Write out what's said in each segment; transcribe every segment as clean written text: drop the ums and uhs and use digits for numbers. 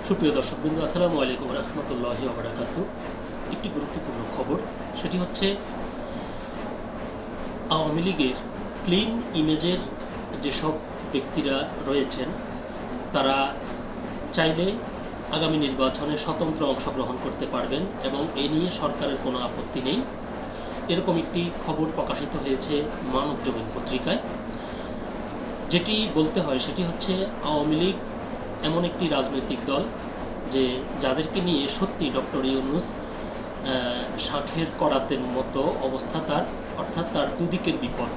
সুপ্রিয় দর্শকবৃন্দ, আসসালামু আলাইকুম রহমতুল্লাহি ওয়া বারাকাতুহু। একটি গুরুত্বপূর্ণ খবর, সেটি হচ্ছে আওয়ামী লীগের ক্লিন ইমেজের যেসব ব্যক্তিরা রয়েছেন তারা চাইলে আগামী নির্বাচনে স্বতন্ত্র অংশগ্রহণ করতে পারবেন এবং এ নিয়ে সরকারের কোনো আপত্তি নেই। এরকম একটি খবর প্রকাশিত হয়েছে মানবজমিন পত্রিকায়। যেটি বলতে হয় সেটি হচ্ছে আওয়ামী লীগ এমন একটি রাজনৈতিক দল যে যাদেরকে নিয়ে সত্যি ডক্টর ইউনূস শাঁখের করাতের মতো অবস্থা তার, অর্থাৎ তার দুদিকের বিপদ।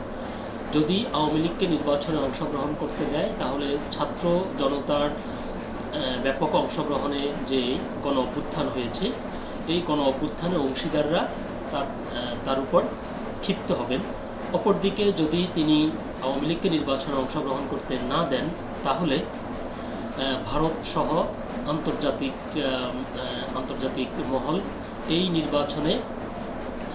যদি আওয়ামী লীগকে নির্বাচনে অংশগ্রহণ করতে দেয় তাহলে ছাত্র জনতার ব্যাপক অংশগ্রহণে যে গণ অভ্যুত্থান হয়েছে এই গণ অভ্যুত্থানে অংশীদাররা তার উপর ক্ষিপ্ত হবেন। অপরদিকে যদি তিনি আওয়ামী লীগকে নির্বাচনে অংশগ্রহণ করতে না দেন তাহলে ভারত সহ আন্তর্জাতিক মহল এই নির্বাচনে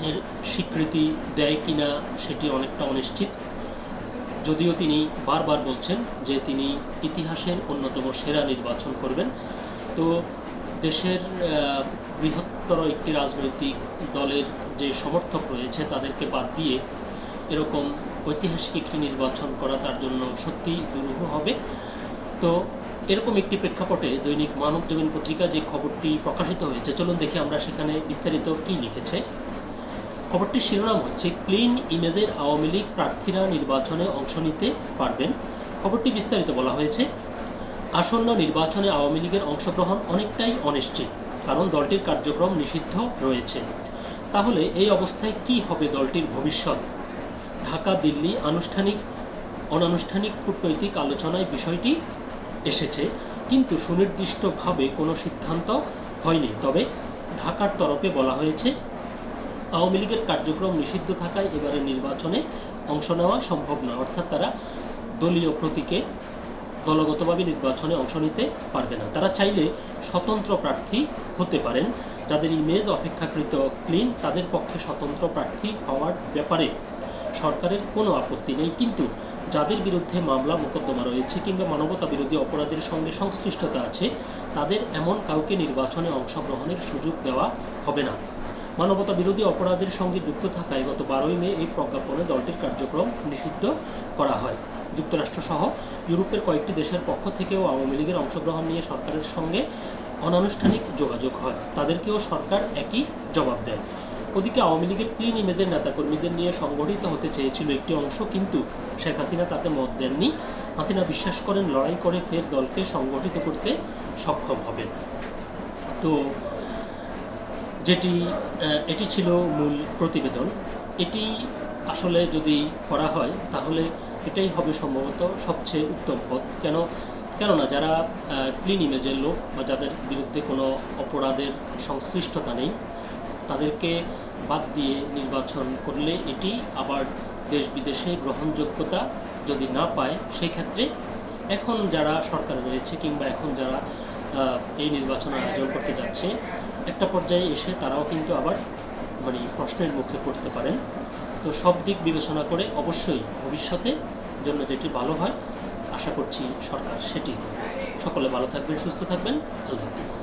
এর স্বীকৃতি দেয় কিনা সেটি অনেকটা অনিশ্চিত। যদিও তিনি বারবার বলছেন যে তিনি ইতিহাসের অন্যতম সেরা নির্বাচন করবেন। তো দেশের বৃহত্তর একটি রাজনৈতিক দলের যে সমর্থক রয়েছে তাদেরকে বাদ দিয়ে এরকম ঐতিহাসিক একটি নির্বাচন করা তার জন্য সত্যিই দুরূহ হবে। তো এরকম একটি প্রেক্ষাপটে দৈনিক মানবজমিন পত্রিকা যে খবরটি প্রকাশিত হয়েছে, চলুন দেখি আমরা সেখানে বিস্তারিত কী লিখেছে। খবরটির শিরোনাম হচ্ছে ক্লিন ইমেজের আওয়ামী লীগ প্রার্থীরা নির্বাচনে অংশ নিতে পারবেন। খবরটি বিস্তারিত বলা হয়েছে, আসন্ন নির্বাচনে আওয়ামী লীগের অংশগ্রহণ অনেকটাই অনিশ্চিত, কারণ দলটির কার্যক্রম নিষিদ্ধ রয়েছে। তাহলে এই অবস্থায় কি হবে দলটির ভবিষ্যৎ? ঢাকা দিল্লি অনানুষ্ঠানিক কূটনৈতিক আলোচনায় বিষয়টি এসেছে, কিন্তু সুনির্দিষ্টভাবে কোনো সিদ্ধান্ত হয়নি। তবে ঢাকার তরফে বলা হয়েছে আওয়ামী লীগের কার্যক্রম নিষিদ্ধ থাকায় এবারের নির্বাচনে অংশ নেওয়া সম্ভব নয়, অর্থাৎ তারা দলীয় প্রতীকে দলগতভাবে নির্বাচনে অংশ নিতে পারবে না। তারা চাইলে স্বতন্ত্র প্রার্থী হতে পারেন। যাদের ইমেজ অপেক্ষাকৃত ক্লিন তাদের পক্ষে স্বতন্ত্র প্রার্থী হওয়ার ব্যাপারে সরকারের কোনো আপত্তি নেই, কিন্তু যাদের বিরুদ্ধে মামলা মোকদ্দমা রয়েছে কিংবা মানবতা বিরোধী অপরাধের সঙ্গে সংশ্লিষ্টতা আছে তাদের এমন কাউকে নির্বাচনে অংশগ্রহণের সুযোগ দেওয়া হবে না। মানবতা বিরোধী অপরাধের সঙ্গে যুক্ত থাকায় গত 12ই মে এই প্রজ্ঞাপনে দলটির কার্যক্রম নিষিদ্ধ করা হয়। যুক্তরাষ্ট্রসহ ইউরোপের কয়েকটি দেশের পক্ষ থেকেও আওয়ামী লীগের অংশগ্রহণ নিয়ে সরকারের সঙ্গে অনানুষ্ঠানিক যোগাযোগ হয়, তাদেরকেও সরকার একই জবাব দেয়। ওদিকে আওয়ামী লীগের ক্লিন ইমেজের নেতাকর্মীদের নিয়ে সংগঠিত হতে চেয়েছিল একটি অংশ, কিন্তু শেখ হাসিনা তাতে মত দেননি। হাসিনা বিশ্বাস করেন লড়াই করে ফের দলকে সংগঠিত করতে সক্ষম হবেন। তো এটি ছিল মূল প্রতিবেদন। এটি আসলে যদি করা হয় তাহলে এটাই হবে সম্ভবত সবচেয়ে উত্তম পথ। কেননা যারা ক্লিন ইমেজের লোক বা যাদের বিরুদ্ধে কোনো অপরাধের সংশ্লিষ্টতা নেই তাদেরকে বাদ দিয়ে নির্বাচন করলে এটি আবার দেশ বিদেশে গ্রহণযোগ্যতা যদি না পায়, সেই ক্ষেত্রে এখন যারা সরকার রয়েছে কিংবা এখন যারা এই নির্বাচন আয়োজন করতে যাচ্ছে একটা পর্যায়ে এসে তারাও কিন্তু আবার প্রশ্নের মুখে পড়তে পারেন। তো সব দিক বিবেচনা করে অবশ্যই ভবিষ্যতে জন্য যেটি ভালো হয় আশা করছি সরকার সেটি। সকলে ভালো থাকবেন, সুস্থ থাকবেন। আল্লাহ হাফিজ।